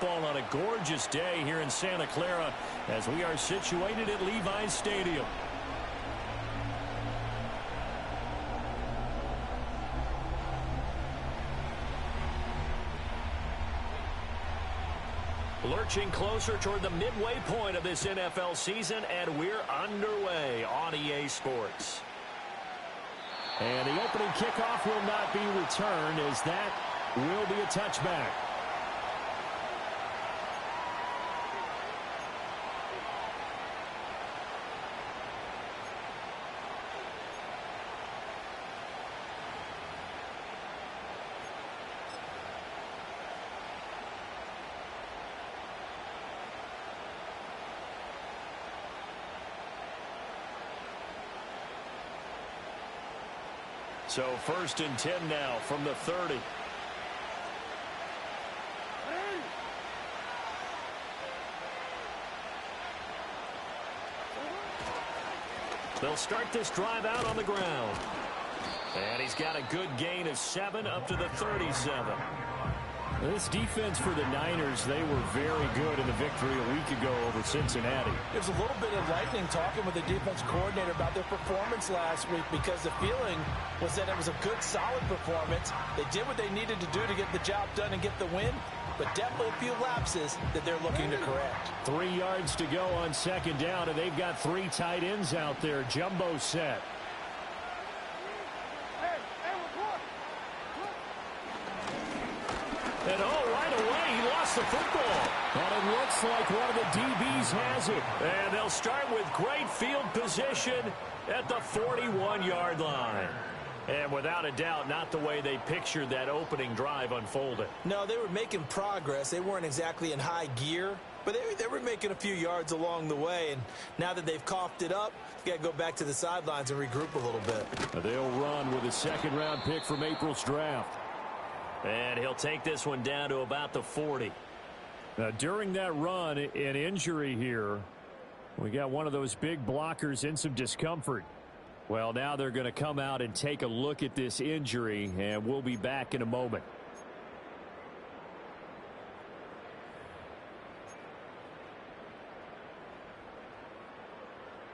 Ball on a gorgeous day here in Santa Clara as we are situated at Levi's Stadium. Lurching closer toward the midway point of this NFL season, and we're underway on EA Sports. And the opening kickoff will not be returned, as that will be a touchback. So 1st and 10 now from the 30. They'll start this drive out on the ground. And he's got a good gain of 7 up to the 37. This defense for the Niners, they were very good in the victory a week ago over Cincinnati. There's a little bit of lightning talking with the defense coordinator about their performance last week, because the feeling was that it was a good, solid performance. They did what they needed to do to get the job done and get the win, but definitely a few lapses that they're looking to correct. 3 yards to go on 2nd down, and they've got 3 tight ends out there. Jumbo set. And right away, he lost the football. And it looks like one of the DBs has it. And they'll start with great field position at the 41-yard line. And without a doubt, not the way they pictured that opening drive unfolded. No, they were making progress. They weren't exactly in high gear, but they were making a few yards along the way. And now that they've coughed it up, they've got to go back to the sidelines and regroup a little bit. They'll run with a 2nd-round pick from April's draft. And he'll take this one down to about the 40. Now, during that run, an injury here. We got one of those big blockers in some discomfort. Well, now they're going to come out and take a look at this injury, and we'll be back in a moment.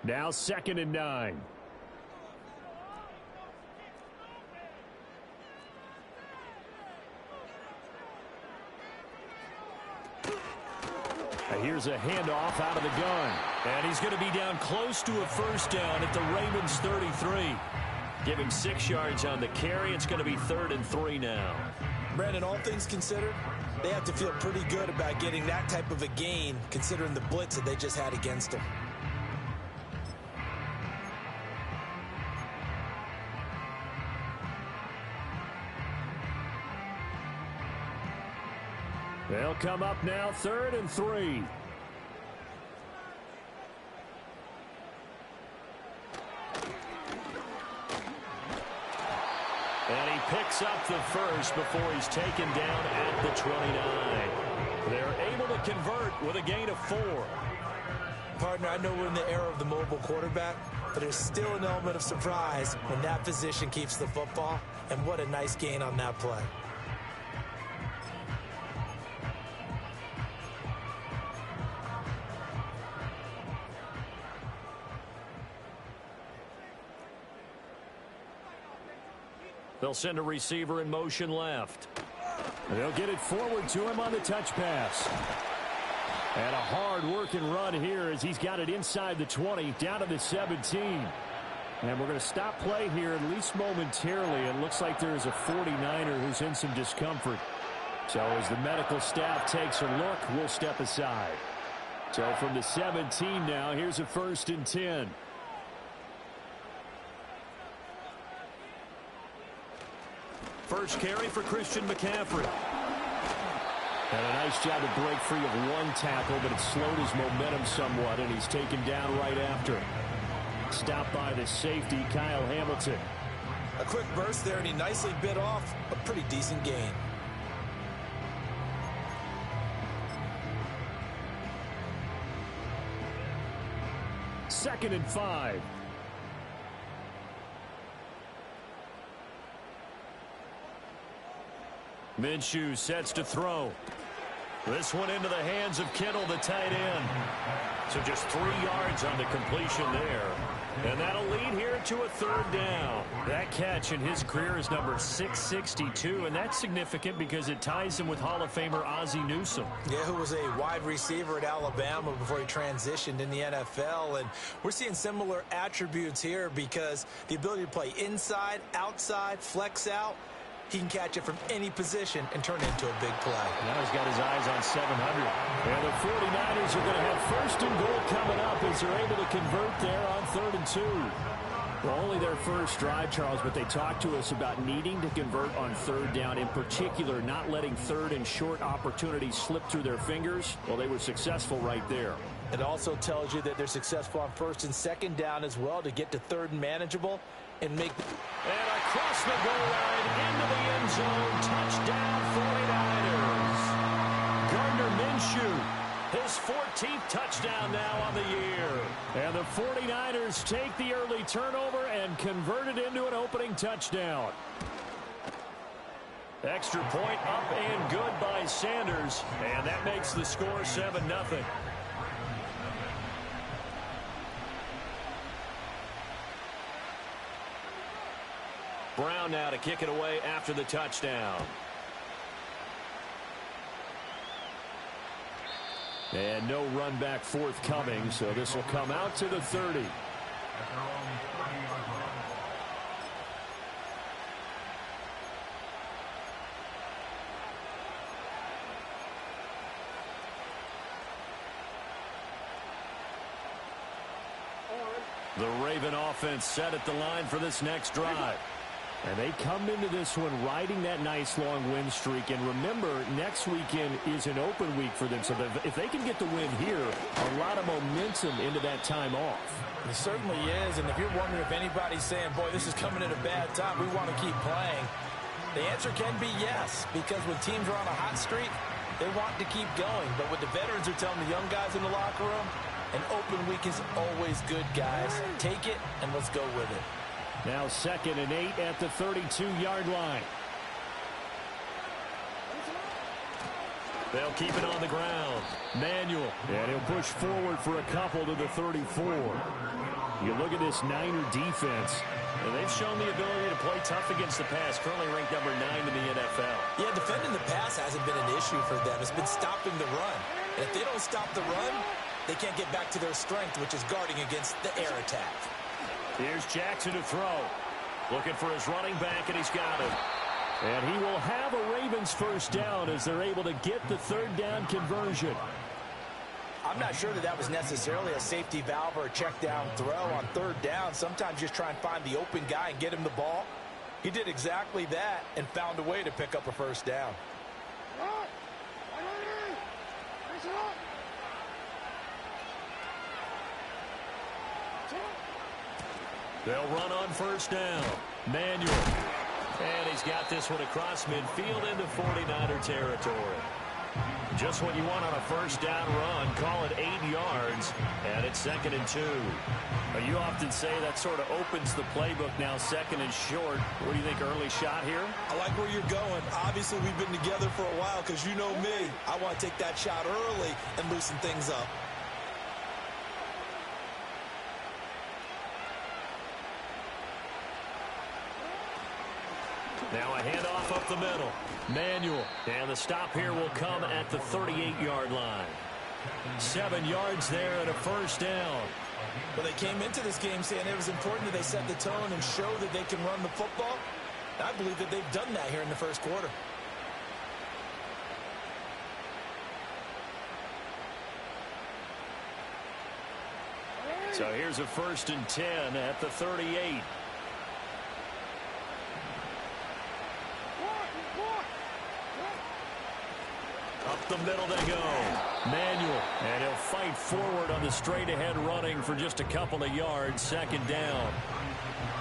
Now 2nd and 9. Here's a handoff out of the gun. And he's going to be down close to a 1st down at the Ravens 33. Give him 6 yards on the carry. It's going to be 3rd and 3 now. Brandon, all things considered, they have to feel pretty good about getting that type of a gain, considering the blitz that they just had against them. They'll come up now 3rd and 3. And he picks up the 1st before he's taken down at the 29. They're able to convert with a gain of 4. Partner, I know we're in the era of the mobile quarterback, but there's still an element of surprise when that position keeps the football, and what a nice gain on that play. They'll send a receiver in motion left. They'll get it forward to him on the touch pass. And a hard-working run here as he's got it inside the 20, down to the 17. And we're going to stop play here, at least momentarily. It looks like there's a 49er who's in some discomfort. So as the medical staff takes a look, we'll step aside. So from the 17 now, here's a 1st and 10. First carry for Christian McCaffrey. And a nice job to break free of one tackle, but it slowed his momentum somewhat, and he's taken down right after. Stopped by the safety, Kyle Hamilton. A quick burst there, and he nicely bit off a pretty decent gain. Second and 5. Minshew sets to throw. This one into the hands of Kittle, the tight end. So just 3 yards on the completion there. And that'll lead here to a 3rd down. That catch in his career is number 662, and that's significant because it ties him with Hall of Famer Ozzie Newsome. Yeah, who was a wide receiver at Alabama before he transitioned in the NFL. And we're seeing similar attributes here because the ability to play inside, outside, flex out, he can catch it from any position and turn it into a big play. Now he's got his eyes on 700. And the 49ers are going to have 1st and goal coming up as they're able to convert there on 3rd and 2. Well, only their first drive, Charles, but they talked to us about needing to convert on 3rd down, in particular not letting 3rd and short opportunities slip through their fingers. Well, they were successful right there. It also tells you that they're successful on 1st and 2nd down as well to get to 3rd and manageable and make. And across the goal line into the end zone. Touchdown 49ers. Gardner Minshew, his 14th touchdown now on the year. And the 49ers take the early turnover and convert it into an opening touchdown. Extra point up and good by Sanders. And that makes the score 7-0. Brown now to kick it away after the touchdown. And no run back forthcoming, so this will come out to the 30. The Raven offense set at the line for this next drive. And they come into this one riding that nice long win streak. And remember, next weekend is an open week for them. So if they can get the win here, a lot of momentum into that time off. It certainly is. And if you're wondering if anybody's saying, boy, this is coming at a bad time, we want to keep playing, the answer can be yes. Because when teams are on a hot streak, they want to keep going. But what the veterans are telling the young guys in the locker room, an open week is always good, guys. Take it and let's go with it. Now 2nd and 8 at the 32-yard line. They'll keep it on the ground. Manuel. And he'll push forward for a couple to the 34. You look at this Niner defense, and they've shown the ability to play tough against the pass, currently ranked number 9 in the NFL. Yeah, defending the pass hasn't been an issue for them. It's been stopping the run. And if they don't stop the run, they can't get back to their strength, which is guarding against the air attack. Here's Jackson to throw. Looking for his running back, and he's got him. And he will have a Ravens 1st down as they're able to get the 3rd down conversion. I'm not sure that was necessarily a safety valve or a check down throw on 3rd down. Sometimes just try and find the open guy and get him the ball. He did exactly that and found a way to pick up a 1st down. They'll run on 1st down. Manuel. And he's got this one across midfield into 49er territory. Just what you want on a 1st down run. Call it 8 yards. And it's 2nd and 2. You often say that sort of opens the playbook now, 2nd and short. What do you think, early shot here? I like where you're going. Obviously, we've been together for a while because you know me. I want to take that shot early and loosen things up. Now a handoff up the middle. Manuel. And the stop here will come at the 38-yard line. 7 yards there and a 1st down. Well, they came into this game saying it was important that they set the tone and show that they can run the football. And I believe that they've done that here in the 1st quarter. So here's a 1st and 10 at the 38. Up the middle they go. Manuel. And he'll fight forward on the straight-ahead running for just a couple of yards. 2nd down.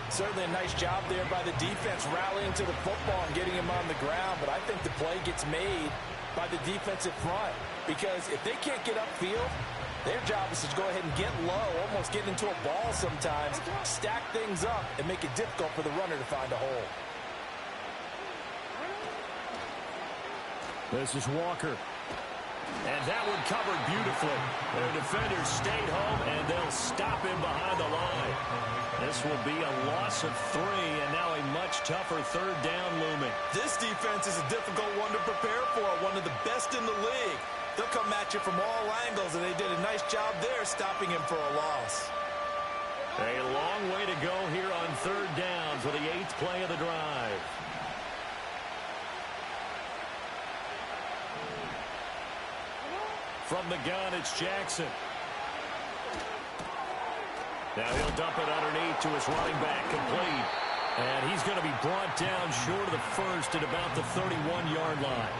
Certainly a nice job there by the defense rallying to the football and getting him on the ground. But I think the play gets made by the defensive front. Because if they can't get upfield, their job is to go ahead and get low, almost get into a ball sometimes, stack things up, and make it difficult for the runner to find a hole. This is Walker. And that one covered beautifully. Their defenders stayed home, and they'll stop him behind the line. This will be a loss of 3, and now a much tougher third down looming. This defense is a difficult one to prepare for, one of the best in the league. They'll come at you from all angles, and they did a nice job there stopping him for a loss. A long way to go here on third down for the 8th play of the drive. From the gun, it's Jackson. Now he'll dump it underneath to his running back, complete. And he's going to be brought down short of the first at about the 31-yard line.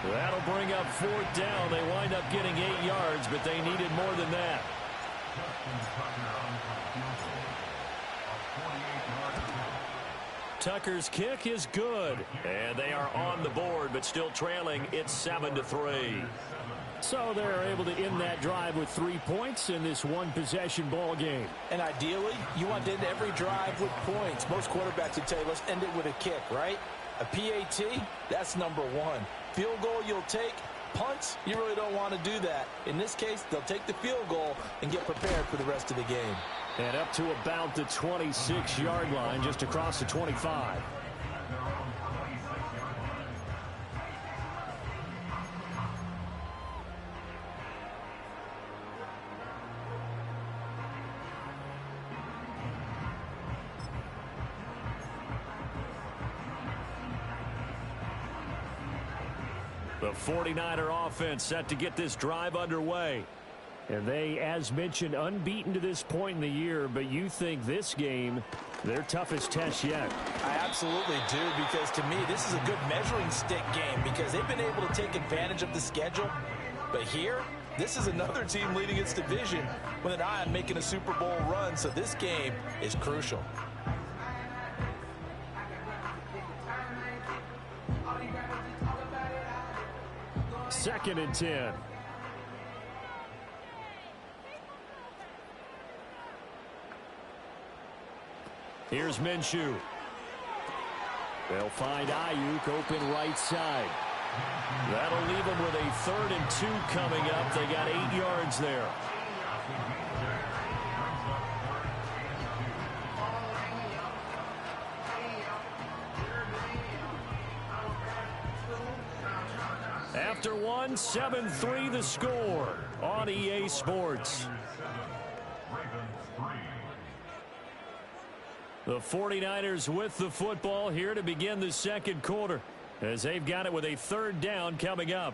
That'll bring up 4th down. They wind up getting 8 yards, but they needed more than that. Tucker's kick is good. And they are on the board, but still trailing. It's 7-3. So they're able to end that drive with 3 points in this one-possession ball game. And ideally, you want to end every drive with points. Most quarterbacks would tell you, let's end it with a kick, right? A PAT, that's number 1. Field goal you'll take. Punts, you really don't want to do that. In this case, they'll take the field goal and get prepared for the rest of the game. And up to about the 26-yard line, just across the 25. The 49er offense set to get this drive underway. And they, as mentioned, unbeaten to this point in the year, but you think this game, their toughest test yet. I absolutely do, because to me, this is a good measuring stick game because they've been able to take advantage of the schedule. But here, this is another team leading its division with an eye on making a Super Bowl run, so this game is crucial. Second and 10. Here's Minshew. They'll find Ayuk open right side. That'll leave them with a 3rd and 2 coming up. They got 8 yards there. After 1, 7-3 the score on EA Sports. The 49ers with the football here to begin the second quarter, as they've got it with a 3rd down coming up.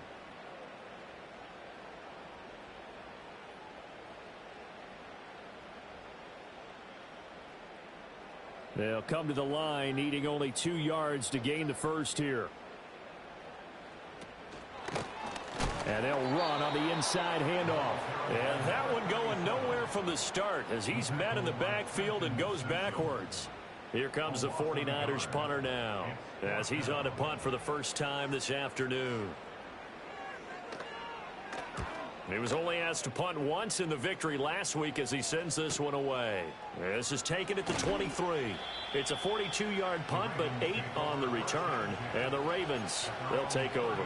They'll come to the line, needing only 2 yards to gain the first here. And they'll run on the inside handoff. And that one going nowhere from the start as he's met in the backfield and goes backwards. Here comes the 49ers punter now as he's on to punt for the first time this afternoon. He was only asked to punt once in the victory last week as he sends this one away. This is taken at the 23. It's a 42-yard punt, but 8 on the return. And the Ravens, they'll take over.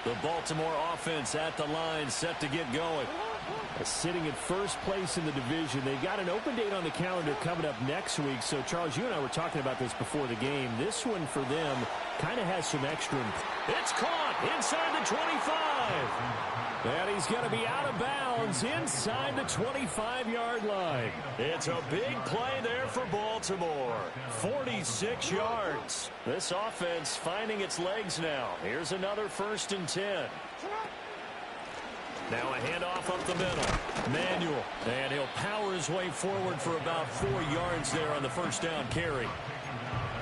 The Baltimore offense at the line, set to get going. Sitting at first place in the division. They've got an open date on the calendar coming up next week. So, Charles, you and I were talking about this before the game. This one for them kind of has some extra. It's caught inside the 25. And he's going to be out of bounds inside the 25-yard line. It's a big play there for Baltimore. 46 yards. This offense finding its legs now. Here's another 1st and 10. Now a handoff up the middle. Manuel. And he'll power his way forward for about 4 yards there on the first down carry.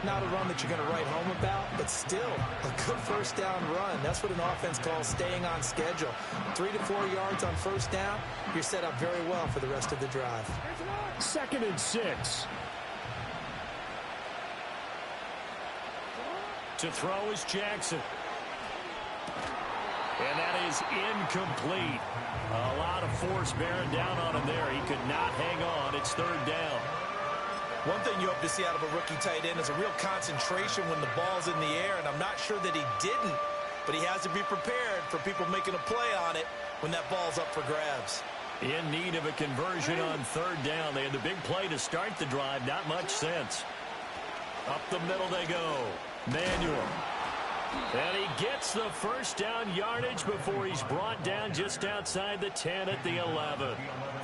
Not a run that you're going to write home about, but still a good first down run. That's what an offense calls staying on schedule. 3 to 4 yards on first down, you're set up very well for the rest of the drive. 2nd and 6. To throw is Jackson. And that is incomplete. A lot of force bearing down on him there. He could not hang on. It's third down. One thing you hope to see out of a rookie tight end is a real concentration when the ball's in the air, and I'm not sure that he didn't, but he has to be prepared for people making a play on it when that ball's up for grabs. In need of a conversion on third down. They had the big play to start the drive. Not much sense. Up the middle they go. Manuel. And he gets the first down yardage before he's brought down just outside the 10 at the 11.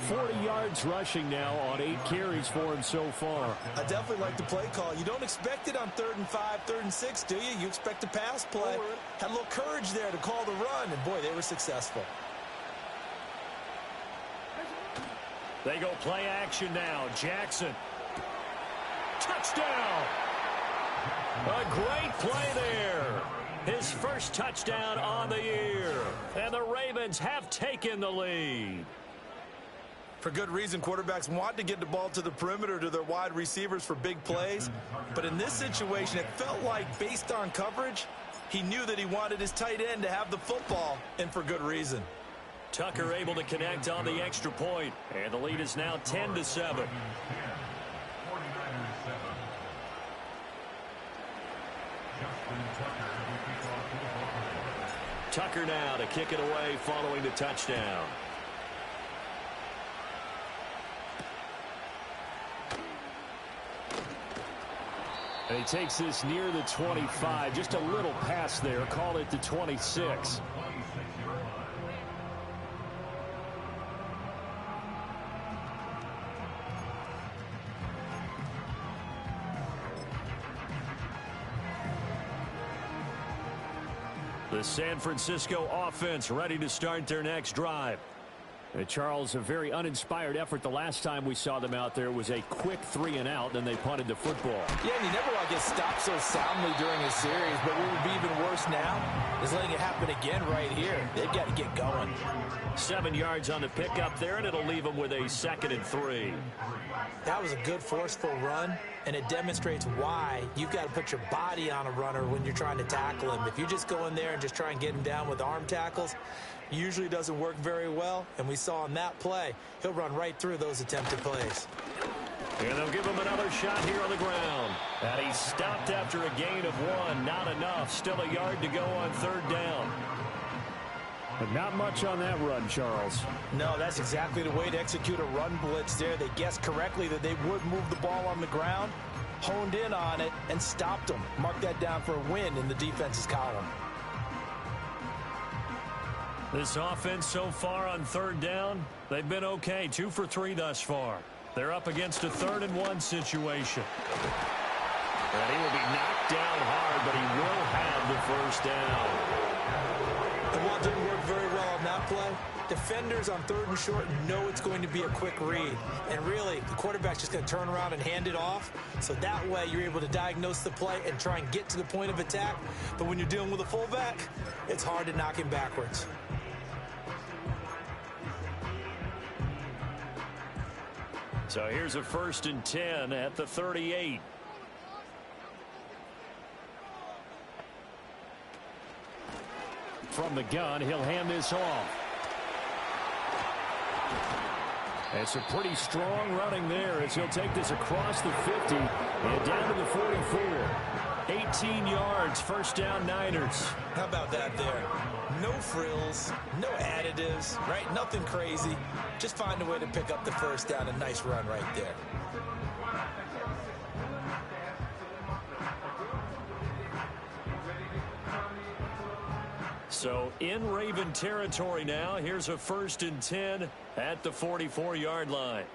40 yards rushing now on 8 carries for him so far. I definitely like the play call. You don't expect it on 3rd and 5, 3rd and 6, do you? You expect a pass play. Had a little courage there to call the run, and boy, they were successful. They go play action now. Jackson. Touchdown! A great play there. His first touchdown on the year. And the Ravens have taken the lead. For good reason, quarterbacks want to get the ball to the perimeter to their wide receivers for big plays. But in this situation, it felt like, based on coverage, he knew that he wanted his tight end to have the football, and for good reason. Tucker able to connect on the extra point. And the lead is now 10-7. Tucker now to kick it away following the touchdown. And he takes this near the 25. Just a little pass there. Call it the 26. The San Francisco offense ready to start their next drive. Charles, a very uninspired effort. The last time we saw them out there was a quick 3-and-out, then they punted the football. Yeah, and you never want to get stopped so soundly during a series, but what would be even worse now is letting it happen again right here. They've got to get going. 7 yards on the pickup there, and it'll leave them with a 2nd and 3. That was a good, forceful run, and it demonstrates why you've got to put your body on a runner when you're trying to tackle him. If you just go in there and just try and get him down with arm tackles, usually doesn't work very well, and we saw on that play, he'll run right through those attempted plays. And they'll give him another shot here on the ground. And he stopped after a gain of 1. Not enough. Still a yard to go on third down. But not much on that run, Charles. No, that's exactly the way to execute a run blitz there. They guessed correctly that they would move the ball on the ground, honed in on it, and stopped them. Mark that down for a win in the defense's column. This offense so far on third down, they've been okay. 2 for 3 thus far. They're up against a 3rd and 1 situation. And he will be knocked down hard, but he will have the first down. And while it didn't work very well on that play, defenders on 3rd and short know it's going to be a quick read. And really, the quarterback's just going to turn around and hand it off. So that way, you're able to diagnose the play and try and get to the point of attack. But when you're dealing with a fullback, it's hard to knock him backwards. So here's a 1st and 10 at the 38. From the gun, he'll hand this off. It's a pretty strong running there as he'll take this across the 50 and down to the 44. 18 yards, first down Niners. How about that there? No frills, no additives, right? Nothing crazy. Just find a way to pick up the first down. A nice run right there. So in Raven territory now. Here's a 1st and 10 at the 44-yard line.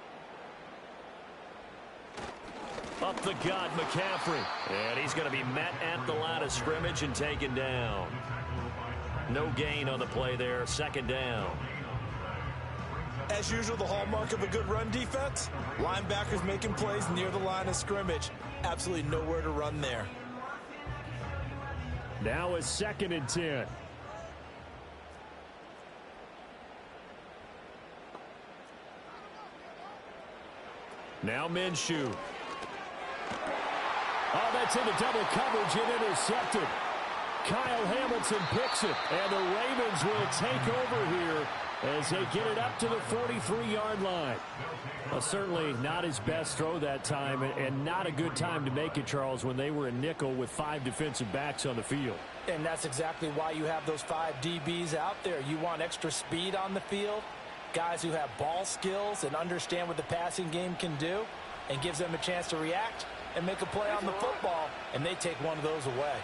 Up the gut, McCaffrey. And he's going to be met at the line of scrimmage and taken down. No gain on the play there. 2nd down. As usual, the hallmark of a good run defense, linebackers making plays near the line of scrimmage. Absolutely nowhere to run there. Now a 2nd and 10. Now Minshew. Oh, that's into double coverage and intercepted. Kyle Hamilton picks it, and the Ravens will take over here as they get it up to the 43-yard line. Well, certainly not his best throw that time, and not a good time to make it, Charles, when they were in nickel with 5 defensive backs on the field. And that's exactly why you have those 5 DBs out there. You want extra speed on the field, guys who have ball skills and understand what the passing game can do, and gives them a chance to react and make a play on the football, and they take one of those away.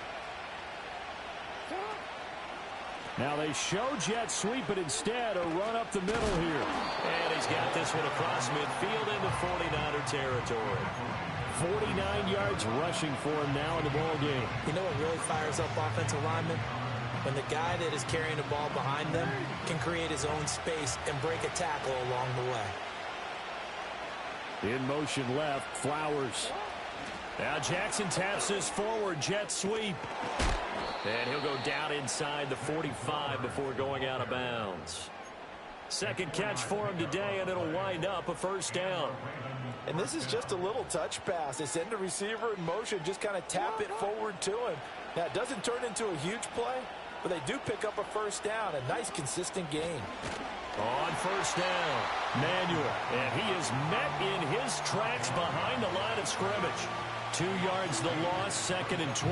Now they show jet sweep, but instead a run up the middle here. And he's got this one across midfield into 49er territory. 49 yards rushing for him now in the ball game. You know what really fires up offensive linemen? When the guy that is carrying the ball behind them can create his own space and break a tackle along the way. In motion left, Flowers. Now Jackson taps this forward jet sweep. And he'll go down inside the 45 before going out of bounds. Second catch for him today, and it'll wind up a first down. And this is just a little touch pass. They send the receiver in motion, just kind of tap it forward to him. Now, it doesn't turn into a huge play, but they do pick up a first down. A nice, consistent gain. On first down, Manuel. And he is met in his tracks behind the line of scrimmage. 2 yards the loss, 2nd and 12.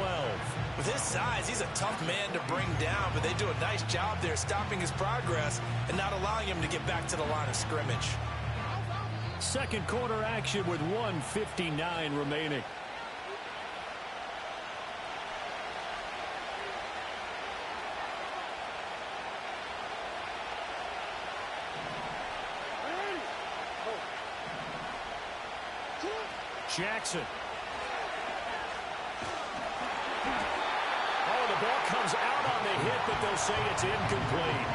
With his size, he's a tough man to bring down, but they do a nice job there stopping his progress and not allowing him to get back to the line of scrimmage. Second quarter action with 1:59 remaining. Jackson. Oh, the ball comes out on the hit, but they'll say it's incomplete.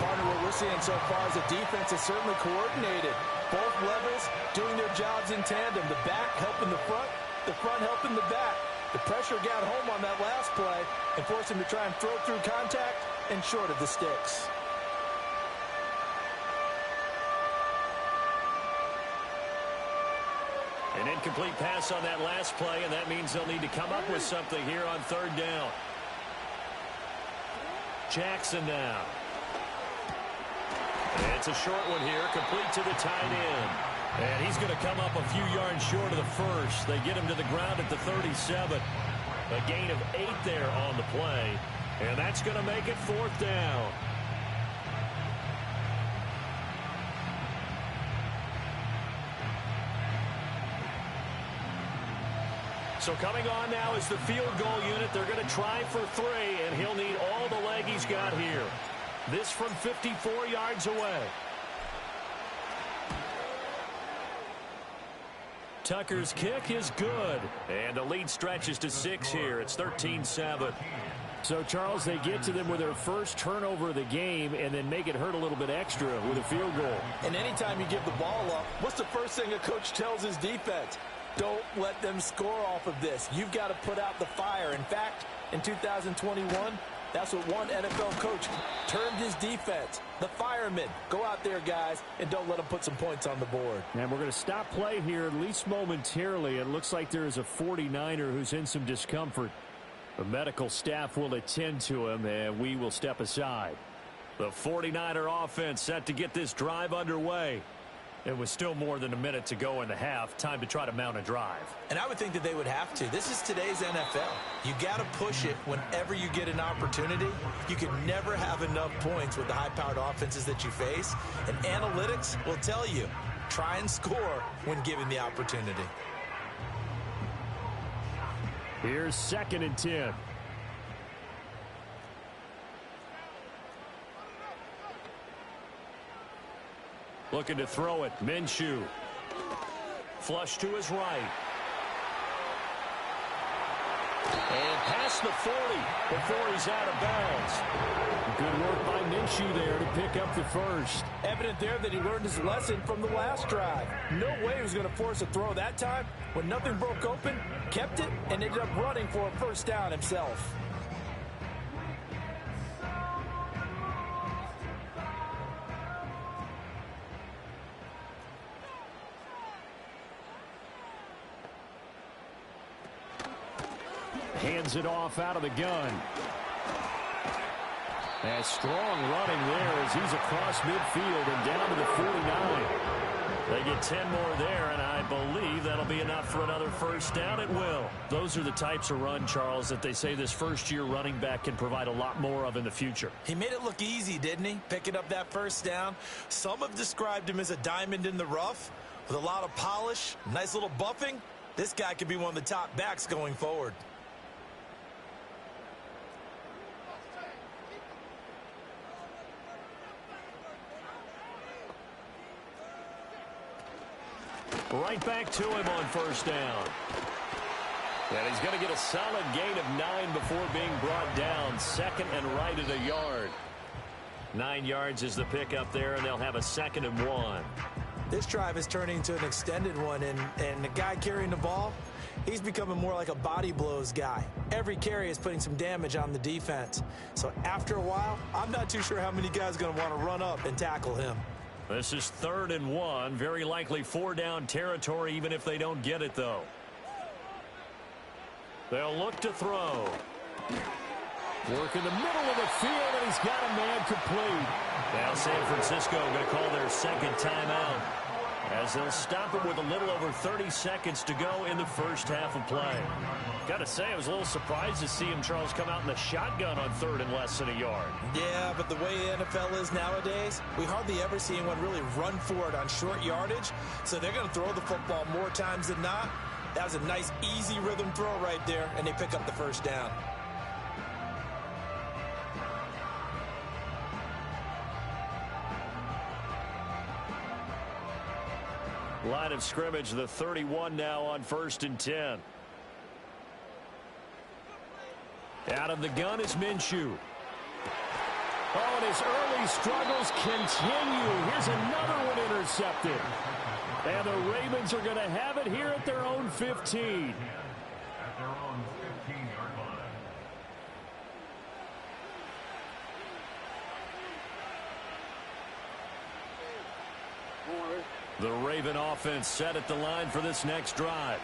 Partner, what we're seeing so far is the defense is certainly coordinated. Both levels doing their jobs in tandem. The back helping the front helping the back. The pressure got home on that last play and forced him to try and throw through contact and short of the sticks. An incomplete pass on that last play, and that means they'll need to come up with something here on third down. Jackson now. And it's a short one here, complete to the tight end. And he's going to come up a few yards short of the first. They get him to the ground at the 37. A gain of 8 there on the play. And that's going to make it fourth down. So coming on now is the field goal unit. They're going to try for 3, and he'll need all the leg he's got here. This from 54 yards away. Tucker's kick is good. And the lead stretches to 6 here. It's 13-7. So, Charles, they get to them with their first turnover of the game and then make it hurt a little bit extra with a field goal. And anytime you give the ball up, what's the first thing a coach tells his defense? Don't let them score off of this. You've got to put out the fire. In fact, in 2021, that's what one NFL coach termed his defense. The firemen. Go out there, guys, and don't let them put some points on the board. And we're going to stop play here, at least momentarily. It looks like there is a 49er who's in some discomfort. The medical staff will attend to him, and we will step aside. The 49er offense set to get this drive underway. It was still more than a minute to go in the half. Time to try to mount a drive. And I would think that they would have to. This is today's NFL. You got to push it whenever you get an opportunity. You can never have enough points with the high-powered offenses that you face. And analytics will tell you, try and score when given the opportunity. Here's 2nd and 10. Looking to throw it. Minshew. Flush to his right. And past the 40 before he's out of bounds. Good work by Minshew there to pick up the first. Evident there that he learned his lesson from the last drive. No way he was going to force a throw that time. When nothing broke open, kept it, and ended up running for a first down himself. Hands it off out of the gun. And strong running there as he's across midfield and down to the 49. They get 10 more there, and I believe that'll be enough for another first down. It will. Those are the types of run, Charles, that they say this first-year running back can provide a lot more of in the future. He made it look easy, didn't he? Picking up that first down. Some have described him as a diamond in the rough with a lot of polish, nice little buffing. This guy could be one of the top backs going forward. Right back to him on first down. And he's going to get a solid gain of 9 before being brought down. Second and right at a yard. 9 yards is the pickup there, and they'll have a 2nd and 1. This drive is turning into an extended one, and the guy carrying the ball, he's becoming more like a body blows guy. Every carry is putting some damage on the defense. So after a while, I'm not too sure how many guys are going to want to run up and tackle him. This is 3rd and 1. Very likely 4-down territory, even if they don't get it, though. They'll look to throw. Work in the middle of the field, and he's got a man complete. Now San Francisco going to call their 2nd timeout, as they'll stop it with a little over 30 seconds to go in the first half of play. Got to say, I was a little surprised to see him, Charles, come out in the shotgun on 3rd and less than a yard. Yeah, but the way the NFL is nowadays, we hardly ever see anyone really run for it on short yardage. So they're going to throw the football more times than not. That was a nice, easy rhythm throw right there, and they pick up the first down. Line of scrimmage, the 31 now on 1st and 10. Out of the gun is Minshew. Oh, and his early struggles continue. Here's another one intercepted. And the Ravens are going to have it here at their own 15. At their own 15-yard line. The Raven offense set at the line for this next drive.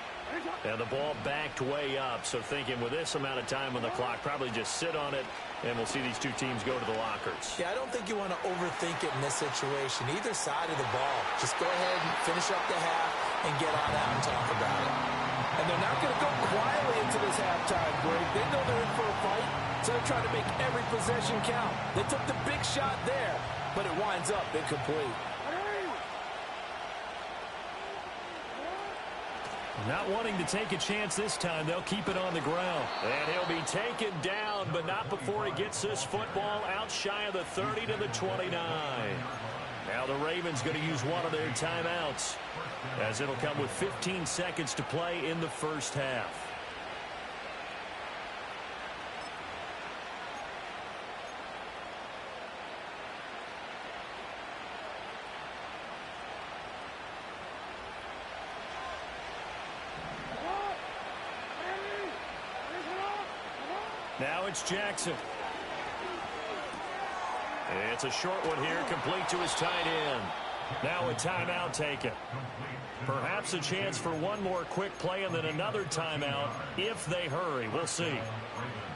And the ball backed way up. So thinking with this amount of time on the clock, probably just sit on it, and we'll see these two teams go to the lockers. Yeah, I don't think you want to overthink it in this situation. Either side of the ball. Just go ahead and finish up the half and get on out and talk about it. And they're not going to go quietly into this halftime break. They know they're in for a fight, so they're trying to make every possession count. They took the big shot there, but it winds up incomplete. Not wanting to take a chance this time, they'll keep it on the ground. And he'll be taken down, but not before he gets this football out shy of the 30 to the 29. Now the Ravens going to use one of their timeouts, as it'll come with 15 seconds to play in the first half. Now it's Jackson. It's a short one here, complete to his tight end. Now a timeout taken. Perhaps a chance for one more quick play and then another timeout if they hurry. We'll see.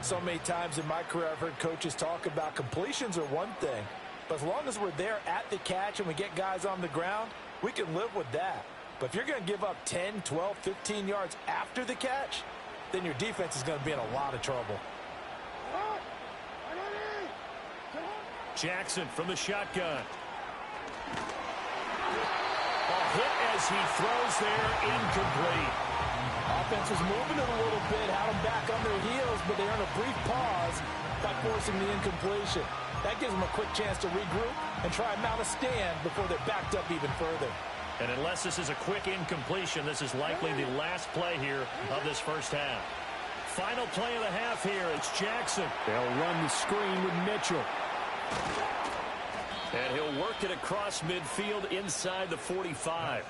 So many times in my career I've heard coaches talk about completions are one thing. But as long as we're there at the catch and we get guys on the ground, we can live with that. But if you're going to give up 10, 12, 15 yards after the catch, then your defense is going to be in a lot of trouble. Jackson from the shotgun. A hit as he throws there, incomplete. Offense was moving it a little bit, had them back on their heels, but they earned a brief pause by forcing the incompletion. That gives them a quick chance to regroup and try and mount a stand before they're backed up even further. And unless this is a quick incompletion, this is likely the last play here of this first half. Final play of the half here. It's Jackson. They'll run the screen with Mitchell. And he'll work it across midfield inside the 45.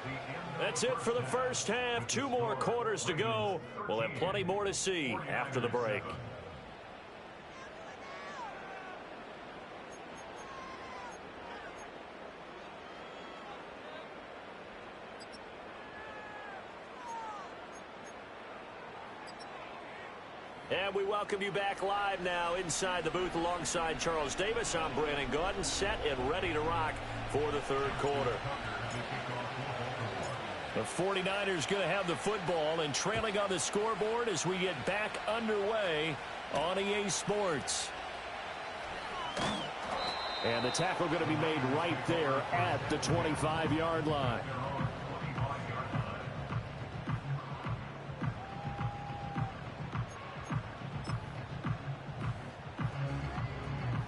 That's it for the first half. 2 more quarters to go. We'll have plenty more to see after the break. And we welcome you back live now inside the booth alongside Charles Davis. I'm Brandon Gaudin, set and ready to rock for the third quarter. The 49ers going to have the football and trailing on the scoreboard as we get back underway on EA Sports. And the tackle going to be made right there at the 25-yard line.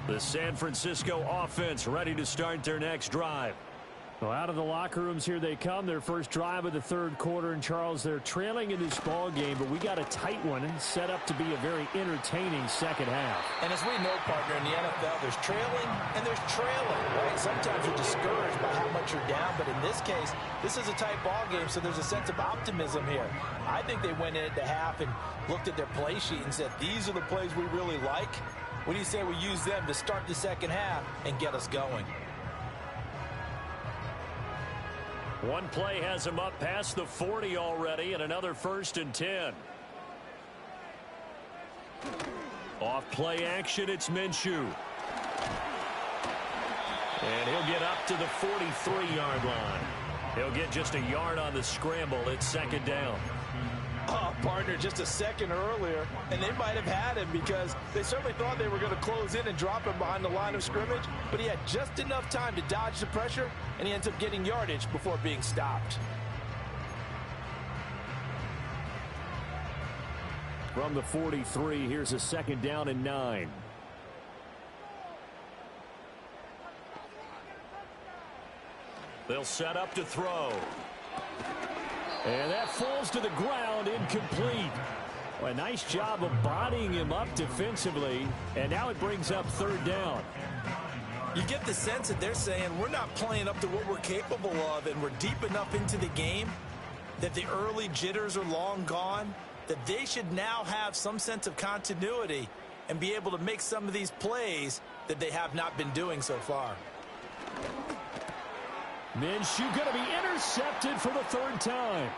The San Francisco offense ready to start their next drive. Well, out of the locker rooms here they come. Their first drive of the third quarter. And, Charles, they're trailing in this ball game, but we got a tight one and set up to be a very entertaining second half. And as we know, partner, in the NFL, there's trailing and there's trailing, right? Sometimes you're discouraged by how much you're down, but in this case, this is a tight ball game, so there's a sense of optimism here. I think they went into half and looked at their play sheet and said, these are the plays we really like. What do you say we use them to start the second half and get us going? One play has him up past the 40 already, and another 1st and 10. Off play action, it's Minshew. And he'll get up to the 43-yard line. He'll get just a yard on the scramble. It's second down. Oh, partner, just a second earlier, and they might have had him because they certainly thought they were going to close in and drop him behind the line of scrimmage, but he had just enough time to dodge the pressure, and he ends up getting yardage before being stopped. From the 43, here's a second down and 9. They'll set up to throw. And that falls to the ground, incomplete. Well, a nice job of bodying him up defensively, and now it brings up third down. You get the sense that they're saying we're not playing up to what we're capable of, and we're deep enough into the game that the early jitters are long gone, that they should now have some sense of continuity and be able to make some of these plays that they have not been doing so far. Minshew going to be intercepted for the third time.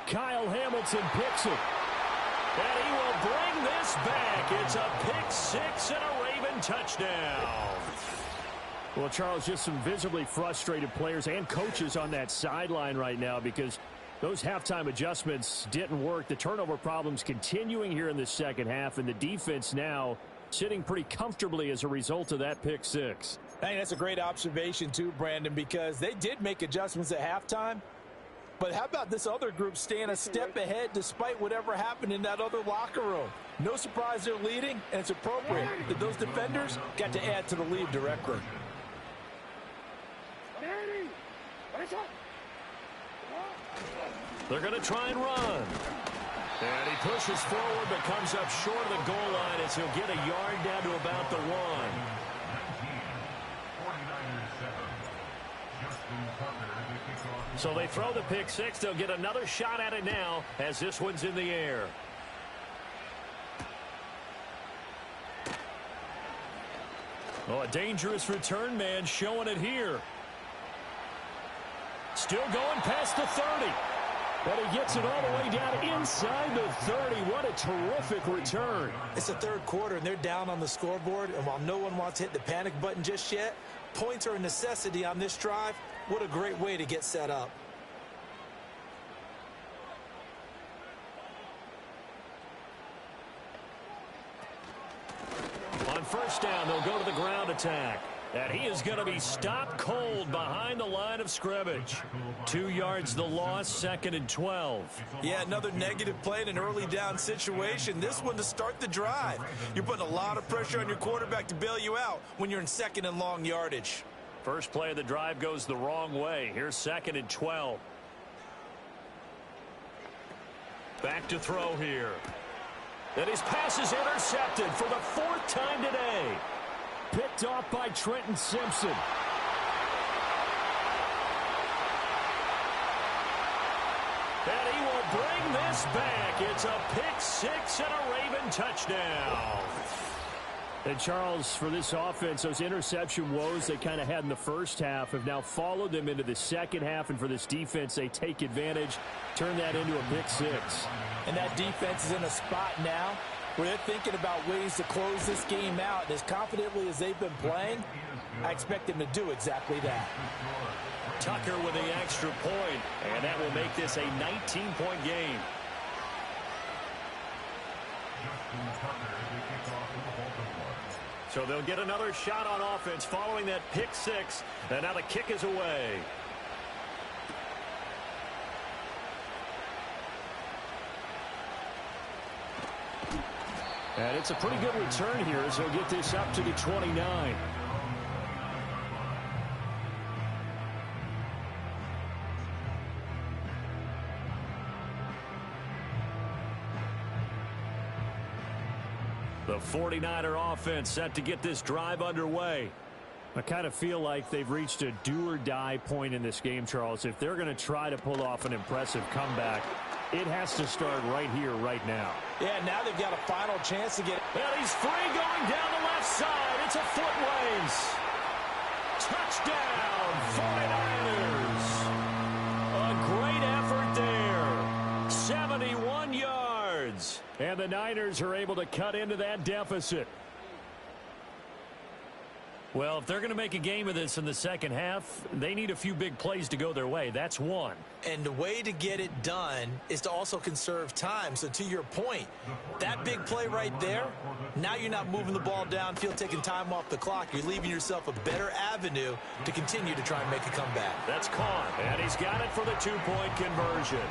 Kyle Hamilton picks it. And he will bring this back. It's a pick six and a Raven touchdown. Well, Charles, just some visibly frustrated players and coaches on that sideline right now because those halftime adjustments didn't work. The turnover problems continuing here in the second half, and the defense now sitting pretty comfortably as a result of that pick six. I think that's a great observation too, Brandon, because they did make adjustments at halftime. But how about this other group staying a step ahead despite whatever happened in that other locker room? No surprise they're leading, and it's appropriate that those defenders got to add to the lead directly. They're going to try and run. And he pushes forward but comes up short of the goal line as he'll get a yard down to about the 1. So they throw the pick six. They'll get another shot at it now as this one's in the air. Oh, a dangerous return man showing it here. Still going past the 30. But he gets it all the way down inside the 30. What a terrific return. It's the third quarter, and they're down on the scoreboard. And while no one wants to hit the panic button just yet, points are a necessity on this drive. What a great way to get set up. On first down, they'll go to the ground attack. And he is going to be stopped cold behind the line of scrimmage. 2 yards the loss, 2nd and 12. Yeah, another negative play in an early down situation. This one to start the drive. You're putting a lot of pressure on your quarterback to bail you out when you're in 2nd and long yardage. First play of the drive goes the wrong way. Here's 2nd and 12. Back to throw here. And his pass is intercepted for the 4th time today. Picked off by Trenton Simpson. And he will bring this back. It's a pick six and a Raven touchdown. And, Charles, for this offense, those interception woes they kind of had in the first half have now followed them into the second half. And for this defense, they take advantage, turn that into a pick six. And that defense is in a spot now where they're thinking about ways to close this game out. And as confidently as they've been playing, I expect them to do exactly that. Tucker with the extra point, and that will make this a 19-point game. So they'll get another shot on offense following that pick six, and now the kick is away. And it's a pretty good return here as they'll get this up to the 29. The 49er offense set to get this drive underway. I kind of feel like they've reached a do-or-die point in this game, Charles. If they're going to try to pull off an impressive comeback, it has to start right here, right now. Yeah, now they've got a final chance to get... And he's free going down the left side. It's a foot race. Touchdown, 49ers. A great effort there. 71 yards. And the Niners are able to cut into that deficit. Well, if they're going to make a game of this in the second half, they need a few big plays to go their way. That's one. And the way to get it done is to also conserve time. So to your point, that big play right there, now you're not moving the ball downfield, taking time off the clock. You're leaving yourself a better avenue to continue to try and make a comeback. That's caught, and he's got it for the two-point conversion.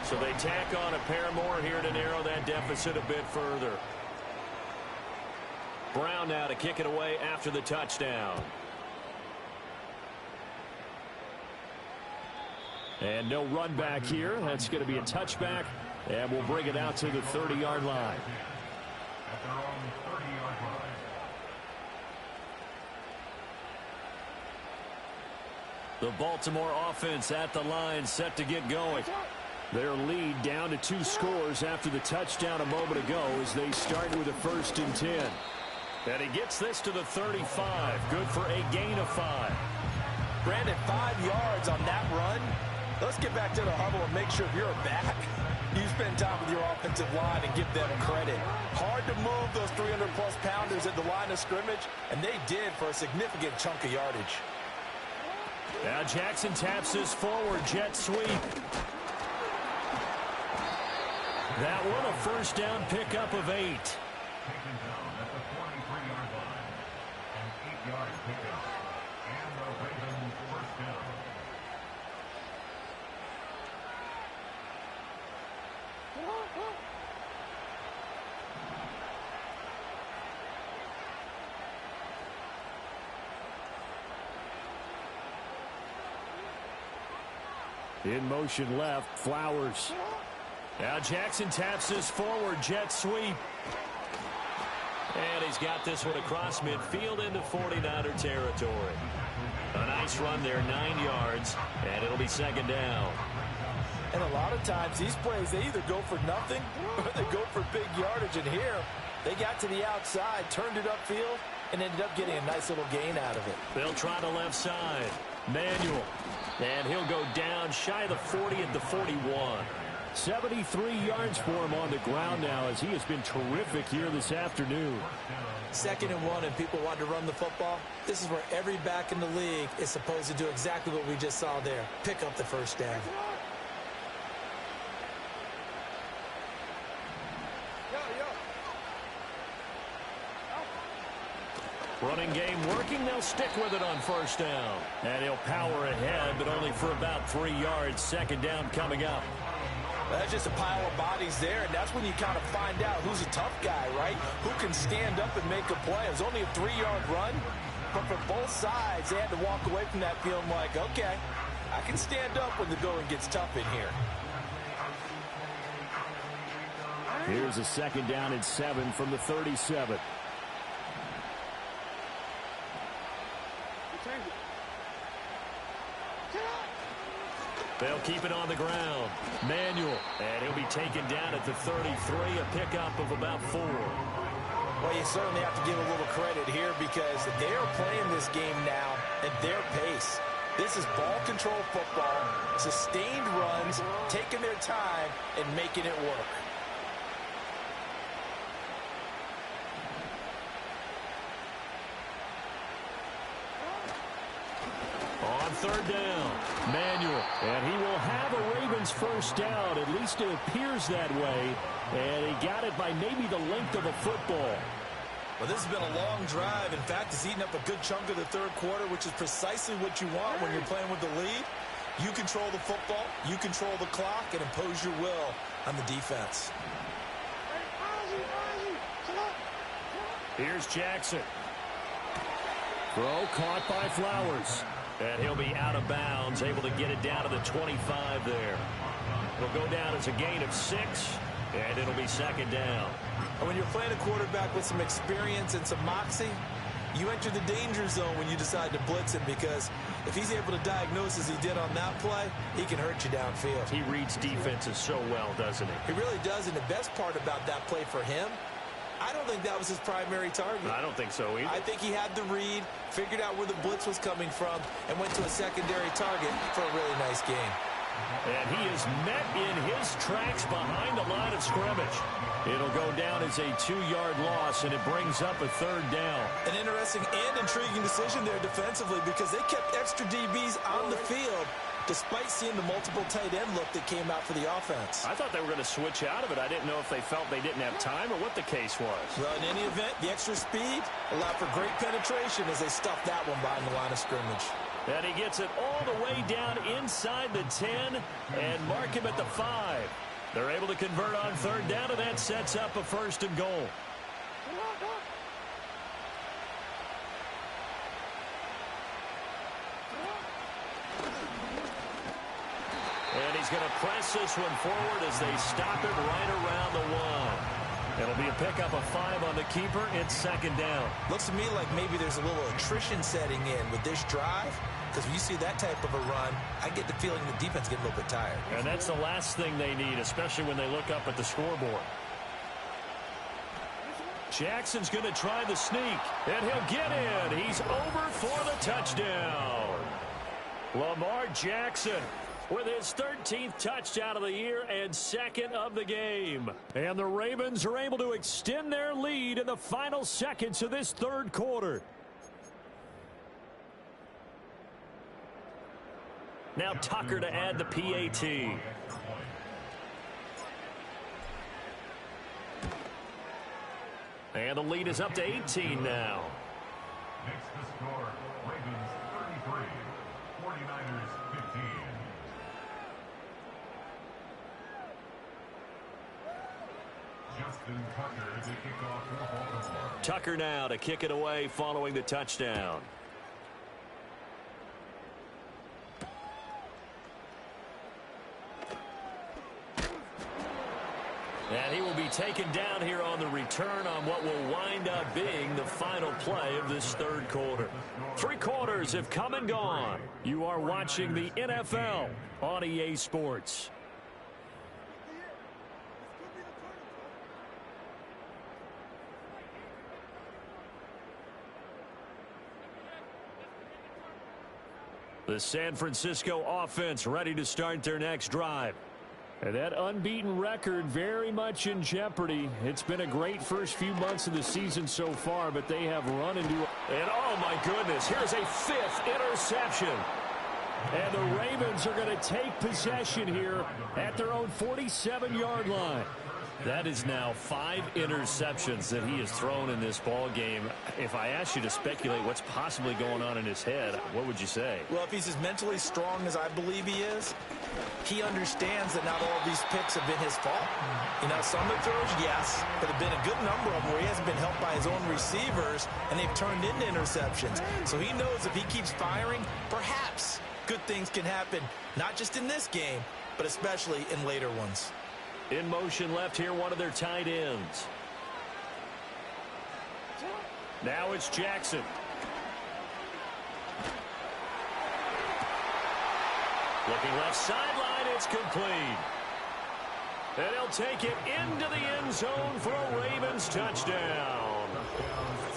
So they tack on a pair more here to narrow that deficit a bit further. Brown now to kick it away after the touchdown. And no run back here. That's going to be a touchback, and we'll bring it out to the 30-yard line. At their own 30-yard line. The Baltimore offense at the line, set to get going. Their lead down to 2 scores after the touchdown a moment ago as they start with a 1st and 10. And he gets this to the 35. Good for a gain of 5. Brandon, 5 yards on that run. Let's get back to the huddle and make sure if you're back, you spend time with your offensive line and give them credit. Hard to move those 300-plus pounders at the line of scrimmage, and they did for a significant chunk of yardage. Now Jackson taps this forward jet sweep. That one a first down pickup of 8. Taken down at the 43-yard line. An 8-yard pickup. And the Ravens first down. In motion left, Flowers. Now Jackson taps this forward jet sweep. And he's got this one across midfield into 49er territory. A nice run there, 9 yards, and it'll be second down. And a lot of times these plays, they either go for nothing or they go for big yardage. And here, they got to the outside, turned it upfield, and ended up getting a nice little gain out of it. They'll try the left side. Manuel. And he'll go down shy of the 40 at the 41. 73 yards for him on the ground now as he has been terrific here this afternoon. 2nd and 1 and people want to run the football. This is where every back in the league is supposed to do exactly what we just saw there. Pick up the first down. Running game working. They'll stick with it on first down. And he'll power ahead, but only for about 3 yards. Second down coming up. That's just a pile of bodies there, and that's when you kind of find out who's a tough guy, right? Who can stand up and make a play. It was only a 3-yard run, but for both sides, they had to walk away from that feeling like, okay, I can stand up when the going gets tough in here. Here's a 2nd down and 7 from the 37. They'll keep it on the ground. Manuel, and he'll be taken down at the 33, a pickup of about 4. Well, you certainly have to give a little credit here because they're playing this game now at their pace. This is ball control football, sustained runs, taking their time and making it work. third down. Manuel, and he will have a Ravens first down. At least it appears that way. And he got it by maybe the length of a football. Well, this has been a long drive. In fact, it's eaten up a good chunk of the third quarter, which is precisely what you want when you're playing with the lead. You control the football, you control the clock, and impose your will on the defense. Here's Jackson. Throw caught by Flowers. And he'll be out of bounds, able to get it down to the 25 there. It'll go down as a gain of 6, and it'll be second down. And when you're playing a quarterback with some experience and some moxie, you enter the danger zone when you decide to blitz him, because if he's able to diagnose as he did on that play, he can hurt you downfield. He reads defenses so well, doesn't he? He really does, and the best part about that play for him, I don't think that was his primary target. I don't think so either. I think he had the read, figured out where the blitz was coming from, and went to a secondary target for a really nice game. And he is met in his tracks behind the line of scrimmage. It'll go down as a 2-yard loss, and it brings up a third down. An interesting and intriguing decision there defensively, because they kept extra DBs on the field despite seeing the multiple tight end look that came out for the offense. I thought they were going to switch out of it. I didn't know if they felt they didn't have time or what the case was. Well, in any event, the extra speed allowed for great penetration as they stuffed that one behind the line of scrimmage. And he gets it all the way down inside the 10 and mark him at the 5. They're able to convert on third down, and that sets up a first and goal. And he's going to press this one forward as they stop it right around the 1. It'll be a pickup of 5 on the keeper. It's second down. Looks to me like maybe there's a little attrition setting in with this drive, because when you see that type of a run, I get the feeling the defense getting a little bit tired. And that's the last thing they need, especially when they look up at the scoreboard. Jackson's going to try the sneak, and he'll get in. He's over for the touchdown. Lamar Jackson with his 13th touchdown of the year and second of the game. And the Ravens are able to extend their lead in the final seconds of this third quarter. Now Tucker to add the PAT. And the lead is up to 18 now. Makes the score Ravens 33, 49ers 15. Justin Tucker to kick off for Baltimore. Tucker now to kick it away following the touchdown. And he will be taken down here on the return on what will wind up being the final play of this third quarter. 3 quarters have come and gone. You are watching the NFL on EA Sports. The San Francisco offense ready to start their next drive. And that unbeaten record very much in jeopardy. It's been a great first few months of the season so far, but they have run into and oh my goodness, here's a 5th interception. And the Ravens are going to take possession here at their own 47-yard line. That is now 5 interceptions that he has thrown in this ball game. If I asked you to speculate what's possibly going on in his head, what would you say? Well, if he's as mentally strong as I believe he is, he understands that not all of these picks have been his fault. You know, some of the throws, yes, but there have been a good number of them where he hasn't been helped by his own receivers, and they've turned into interceptions. So he knows if he keeps firing, perhaps good things can happen, not just in this game, but especially in later ones. In motion left here, one of their tight ends. Now it's Jackson. Looking left sideline, it's complete. And he'll take it into the end zone for a Ravens touchdown.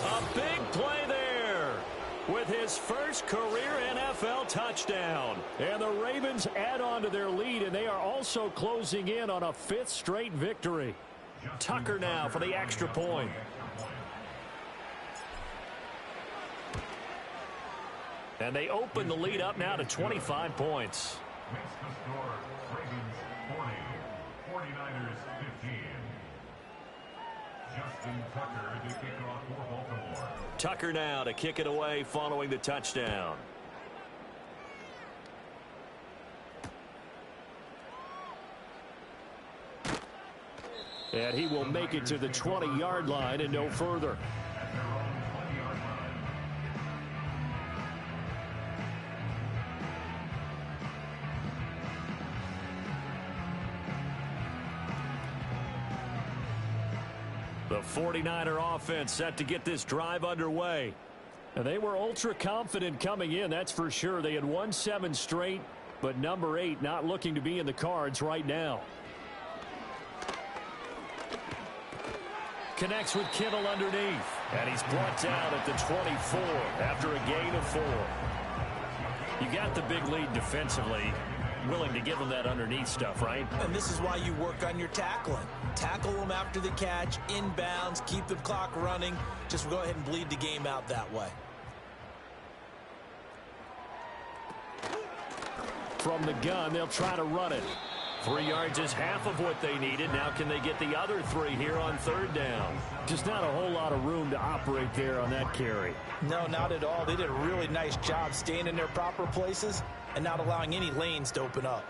A big play there with his first career NFL touchdown. And the Ravens add on to their lead, and they are also closing in on a 5th straight victory. Tucker now for the extra point. And they open the lead up now to 25 points. Makes the score Ravens 40, 49ers 15. Justin Tucker to kick off for Baltimore. Tucker now to kick it away following the touchdown. And he will make it to the 20-yard line and no further. At their own 20-yard line. The 49er offense set to get this drive underway. And they were ultra confident coming in, that's for sure. They had won 7 straight, but number 8 not looking to be in the cards right now. Connects with Kittle underneath. And he's brought down at the 24 after a gain of 4. You got the big lead defensively. Willing to give them that underneath stuff, right? And this is why you work on your tackling. Tackle them after the catch, inbounds, keep the clock running. Just go ahead and bleed the game out that way. From the gun, they'll try to run it. 3 yards is half of what they needed. Now can they get the other 3 here on 3rd down? Just not a whole lot of room to operate there on that carry. No, not at all. They did a really nice job staying in their proper places and not allowing any lanes to open up.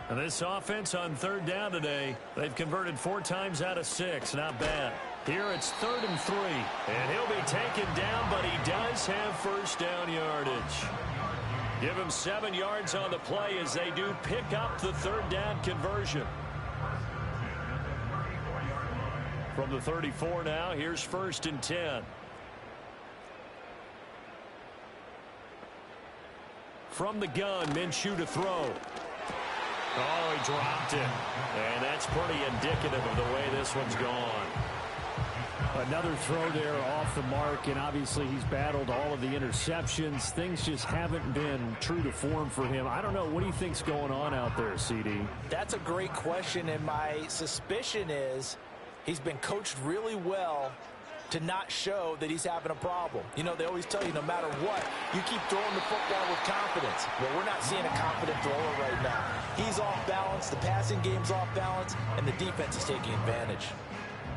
And this offense on 3rd down today, they've converted 4 times out of 6. Not bad. Here it's 3rd and 3. And he'll be taken down, but he does have 1st down yardage. Give him 7 yards on the play as they do pick up the 3rd down conversion. From the 34 now, here's 1st and 10. From the gun, Minshew to throw. Oh, he dropped it. And that's pretty indicative of the way this one's gone. Another throw there off the mark, and obviously he's battled all of the interceptions. Things just haven't been true to form for him. I don't know. What do you think's going on out there, CD? That's a great question, and my suspicion is he's been coached really well to not show that he's having a problem. You know, they always tell you no matter what, you keep throwing the football with confidence. Well, we're not seeing a confident thrower right now. He's off balance, the passing game's off balance, and the defense is taking advantage.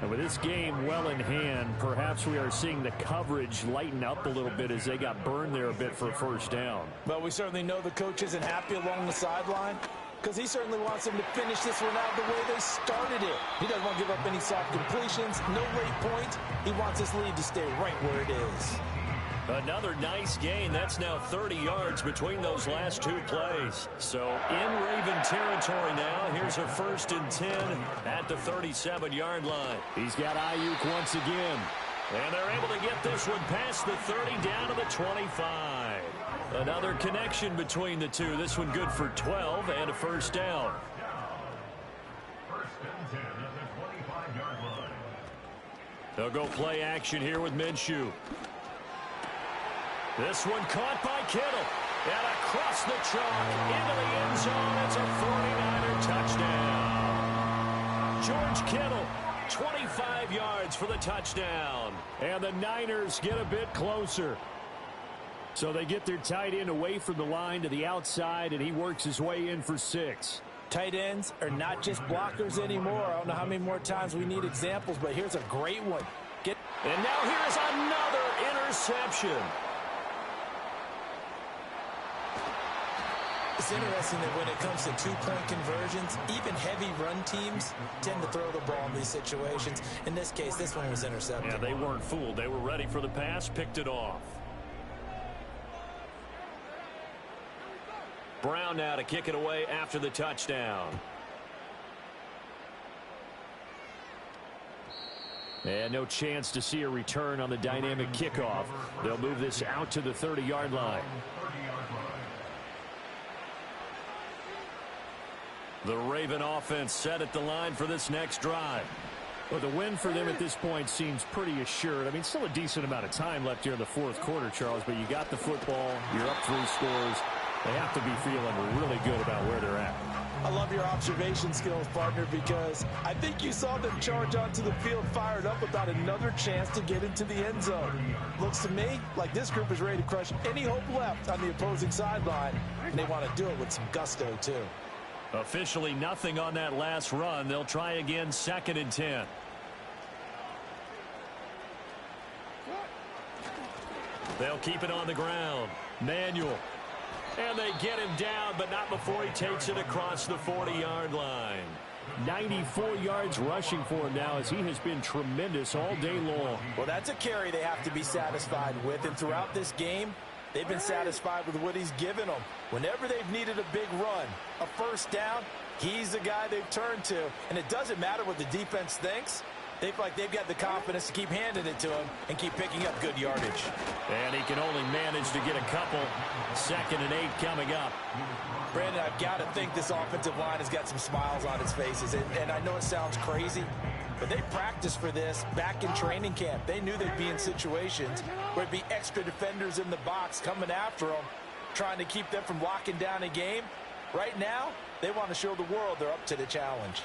And with this game well in hand, perhaps we are seeing the coverage lighten up a little bit as they got burned there a bit for 1st down. But we certainly know the coach isn't happy along the sideline because he certainly wants them to finish this one out the way they started it. He doesn't want to give up any soft completions, no late points. He wants his lead to stay right where it is. Another nice gain. That's now 30 yards between those last 2 plays. So in Raven territory now. Here's a 1st and 10 at the 37-yard line. He's got Ayuk once again. And they're able to get this one past the 30 down to the 25. Another connection between the two. This one good for 12 and a 1st down. 1st and 10 at the 25-yard line. They'll go play action here with Minshew. This one caught by Kittle. And across the chalk into the end zone. It's a 49er touchdown. George Kittle, 25 yards for the touchdown. And the Niners get a bit closer. So they get their tight end away from the line to the outside, and he works his way in for 6. Tight ends are not just blockers anymore. I don't know how many more times we need examples, but here's a great one. And now here's another interception. It's interesting that when it comes to 2-point conversions, even heavy run teams tend to throw the ball in these situations. In this case, this one was intercepted. Yeah, they weren't fooled. They were ready for the pass, picked it off. Brown now to kick it away after the touchdown. And no chance to see a return on the dynamic kickoff. They'll move this out to the 30-yard line. The Raven offense set at the line for this next drive. Well, the win for them at this point seems pretty assured. I mean, still a decent amount of time left here in the 4th quarter, Charles, but you got the football, you're up 3 scores. They have to be feeling really good about where they're at. I love your observation skills, partner, because I think you saw them charge onto the field fired up about another chance to get into the end zone. Looks to me like this group is ready to crush any hope left on the opposing sideline, and they want to do it with some gusto, too. Officially nothing on that last run. They'll try again, 2nd and 10. They'll keep it on the ground. Manuel. And they get him down, but not before he takes it across the 40-yard line. 94 yards rushing for him now, as he has been tremendous all day long. Well, that's a carry they have to be satisfied with, and throughout this game, they've been satisfied with what he's given them. Whenever they've needed a big run, a first down, he's the guy they've turned to. And it doesn't matter what the defense thinks. They feel like they've got the confidence to keep handing it to him and keep picking up good yardage. And he can only manage to get a couple. 2nd and 8 coming up. Brandon, I've got to think this offensive line has got some smiles on its faces. And I know it sounds crazy, but they practiced for this back in training camp. They knew they'd be in situations where there'd be extra defenders in the box coming after them, trying to keep them from locking down a game. Right now, they want to show the world they're up to the challenge.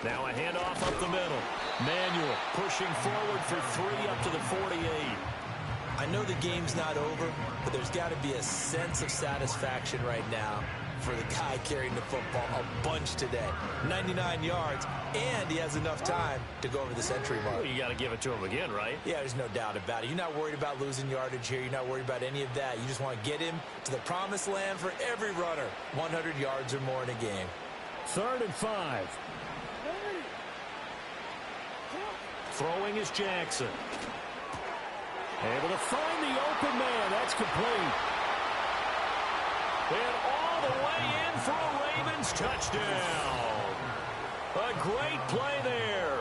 Now a handoff up the middle. Manuel pushing forward for 3 up to the 48. I know the game's not over, but there's got to be a sense of satisfaction right now for the guy carrying the football a bunch today. 99 yards, and he has enough time to go over the century mark. Well, you got to give it to him again, right? Yeah, there's no doubt about it. You're not worried about losing yardage here. You're not worried about any of that. You just want to get him to the promised land for every runner. 100 yards or more in a game. 3rd and 5. Throwing is Jackson. Able to find the open man. That's complete. And all the way in for a Ravens touchdown. A great play there.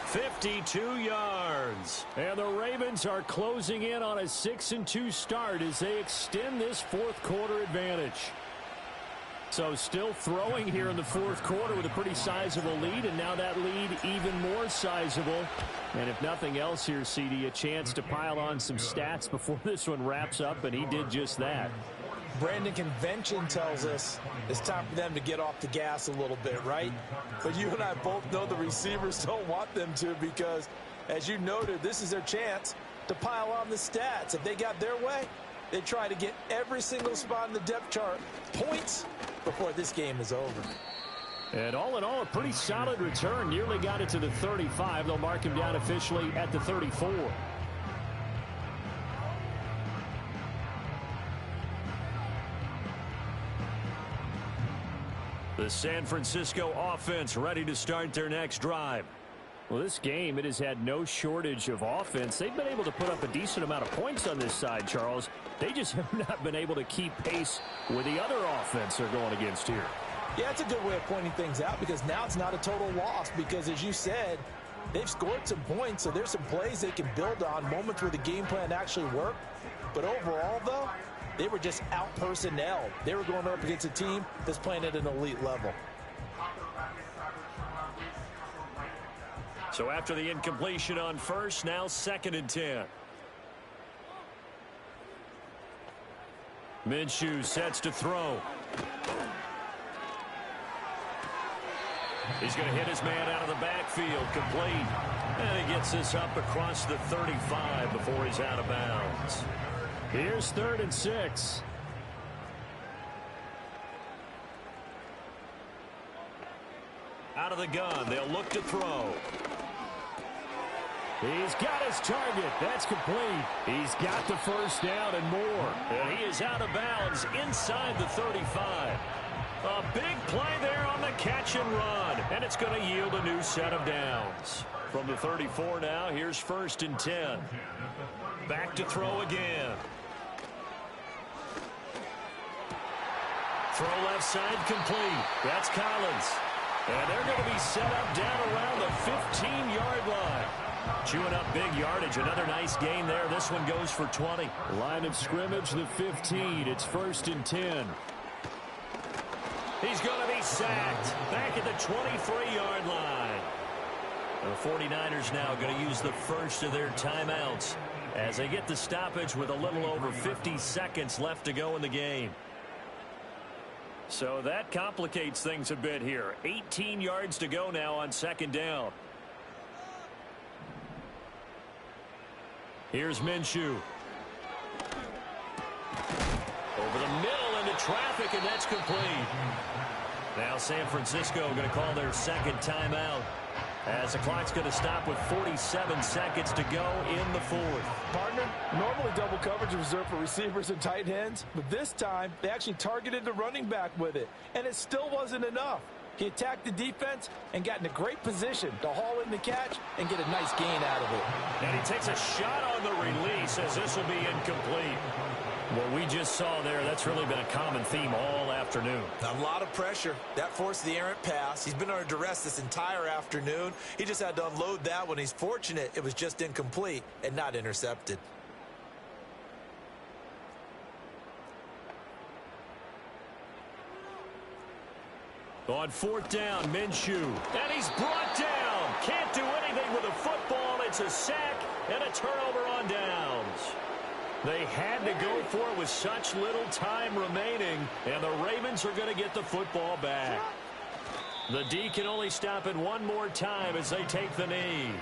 52 yards. And the Ravens are closing in on a 6-2 start as they extend this 4th quarter advantage. So still throwing here in the 4th quarter with a pretty sizable lead, and now that lead even more sizable. And if nothing else here, CD, a chance to pile on some stats before this one wraps up, and he did just that. Brandon, convention tells us it's time for them to get off the gas a little bit, right? But you and I both know the receivers don't want them to, because, as you noted, this is their chance to pile on the stats. If they got their way, they try to get every single spot in the depth chart points before this game is over. And all in all, a pretty solid return. Nearly got it to the 35. They'll mark him down officially at the 34. The San Francisco offense ready to start their next drive. Well, this game, it has had no shortage of offense. They've been able to put up a decent amount of points on this side, Charles. They just have not been able to keep pace with the other offense they're going against here. Yeah, it's a good way of pointing things out, because now it's not a total loss, because, as you said, they've scored some points, so there's some plays they can build on, moments where the game plan actually worked. But overall, though, they were just out-personnel. They were going up against a team that's playing at an elite level. So after the incompletion on first, now 2nd and 10. Minshew sets to throw. He's going to hit his man out of the backfield, complete. And he gets this up across the 35 before he's out of bounds. Here's 3rd and 6. Out of the gun, they'll look to throw. He's got his target. That's complete. He's got the first down and more. And he is out of bounds inside the 35. A big play there on the catch and run. And it's going to yield a new set of downs. From the 34 now, here's 1st and 10. Back to throw again. Throw left side complete. That's Collins. And they're going to be set up down around the 15-yard line. Chewing up big yardage. Another nice gain there. This one goes for 20. Line of scrimmage, the 15. It's 1st and 10. He's going to be sacked. Back at the 23-yard line. The 49ers now going to use the first of their timeouts as they get the stoppage with a little over 50 seconds left to go in the game. So that complicates things a bit here. 18 yards to go now on second down. Here's Minshew. Over the middle into traffic, and that's complete. Now San Francisco going to call their second timeout, as the clock's going to stop with 47 seconds to go in the fourth. Partner, normally double coverage is reserved for receivers and tight ends, but this time they actually targeted the running back with it, and it still wasn't enough. He attacked the defense and got in a great position to haul in the catch and get a nice gain out of it. And he takes a shot on the release, as this will be incomplete. What we just saw there, that's really been a common theme all afternoon. A lot of pressure. That forced the errant pass. He's been under duress this entire afternoon. He just had to unload that one. He's fortunate it was just incomplete and not intercepted. On fourth down, Minshew. And he's brought down. Can't do anything with the football. It's a sack and a turnover on downs. They had to go for it with such little time remaining, and the Ravens are going to get the football back. The D can only stop it one more time as they take the knee.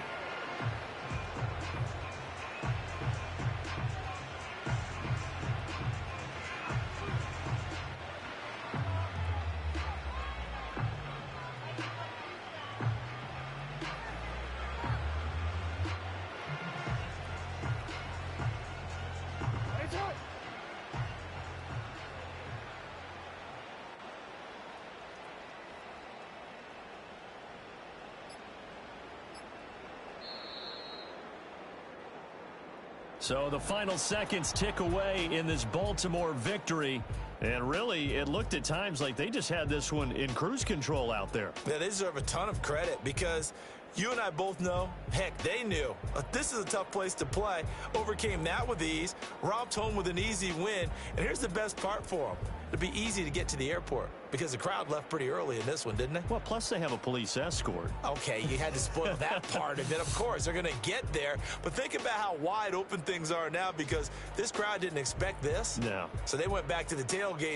So the final seconds tick away in this Baltimore victory. And really, it looked at times like they just had this one in cruise control out there. Yeah, they deserve a ton of credit because you and I both know, heck, they knew. This is a tough place to play. Overcame that with ease, romped home with an easy win. And here's the best part for them. It'll be easy to get to the airport because the crowd left pretty early in this one, didn't they? Well, plus they have a police escort. Okay, you had to spoil that part of it. Of course, they're going to get there. But think about how wide open things are now because this crowd didn't expect this. No. So they went back to the tailgate.